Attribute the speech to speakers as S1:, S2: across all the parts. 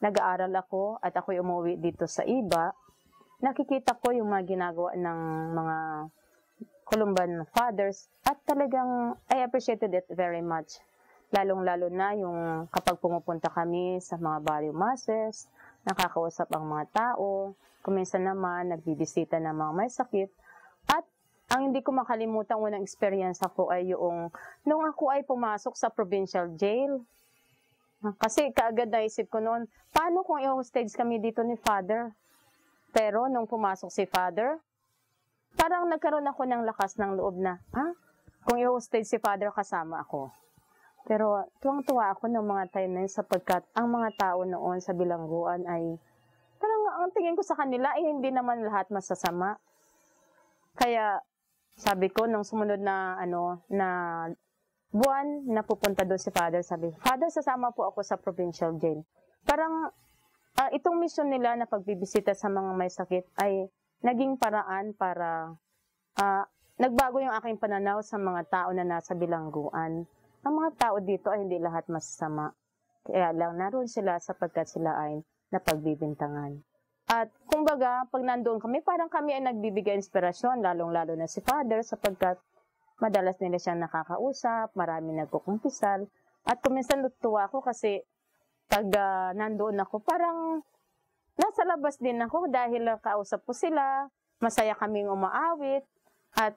S1: nag-aaral ako at ako'y umuwi dito sa iba, nakikita ko yung mga ginagawa ng mga Columban fathers at talagang I appreciated it very much. Lalong-lalo na yung kapag pumupunta kami sa mga barrio masses, nakakausap ang mga tao, kuminsan naman nagbibisita ng mga may sakit. At ang hindi ko makalimutan unang experience ako ay yung nung ako ay pumasok sa provincial jail. Kasi kaagad naisip ko noon, paano kung i-hostage kami dito ni Father? Pero nung pumasok si Father, parang nagkaroon ako ng lakas ng loob na, kung i-hostage si Father kasama ako. Pero tuwang-tuwa ako ng mga time na yun sapagkat ang mga tao noon sa bilangguan ay, parang ang tingin ko sa kanila ay hindi naman lahat masasama. Kaya sabi ko nung sumunod na na buwan na pupunta doon si Father, sabi, Father, sasama po ako sa provincial jail. Parang itong mission nila na pagbibisita sa mga may sakit ay naging paraan para nagbago yung aking pananaw sa mga tao na nasa bilangguan. Ang mga tao dito ay hindi lahat masasama. Kaya lang naroon sila sapagkat sila ay napagbibintangan. At kumbaga, pag nandoon kami, parang kami ay nagbibigay inspirasyon, lalong-lalo na si Father sapagkat madalas nila siyang nakakausap, marami nagkukumpisal. At kuminsan natutuwa ako kasi pag nandoon ako, parang nasa labas din ako dahil kausap ko sila, masaya kaming umaawit, at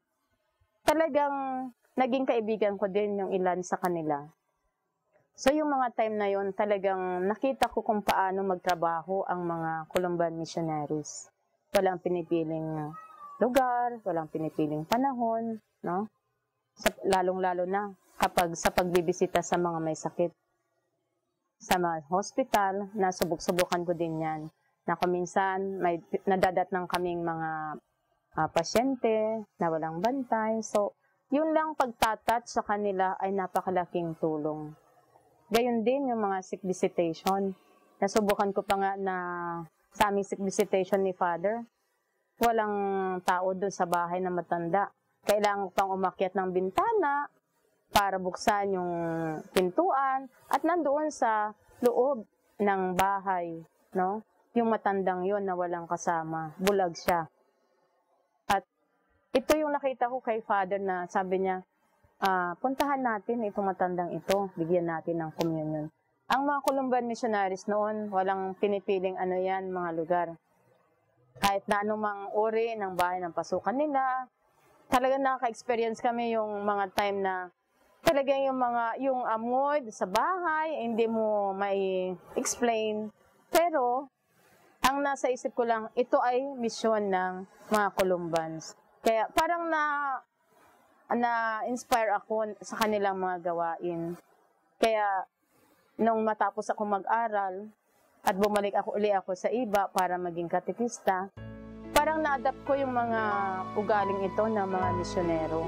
S1: talagang naging kaibigan ko din yung ilan sa kanila. So yung mga time na yon talagang nakita ko kung paano magtrabaho ang mga Columban missionaries. Walang pinipiling lugar, walang pinipiling panahon, no? Lalong-lalo na kapag sa pagbibisita sa mga may sakit. Sa mga hospital, nasubok-subukan ko din yan. Na kuminsan, may nadadatnang kaming mga pasyente na walang bantay. So, yun lang pagtatat sa kanila ay napakalaking tulong. Gayon din yung mga sick visitation. Nasubukan ko pa nga na sa aming sick visitation ni Father, walang tao doon sa bahay na matanda. Kailangan pang umakyat ng bintana para buksan yung pintuan at nandoon sa loob ng bahay, no? Yung matandang yon na walang kasama, bulag siya. At ito yung nakita ko kay Father na sabi niya, puntahan natin itong matandang ito, bigyan natin ng communion. Ang mga Columban missionaries noon, walang pinipiling mga lugar. Kahit na anumang uri ng bahay ng pasukan nila, talagang nakaka-experience kami yung mga time na talagang yung amoy sa bahay, hindi mo may explain. Pero, ang nasa isip ko lang, ito ay misyon ng mga Columbans. Kaya parang na-inspire ako sa kanilang mga gawain. Kaya, nung matapos ako mag-aral, at bumalik uli ako sa iba para maging katekista, parang na-adapt ko yung mga ugaling ito ng mga misyonero.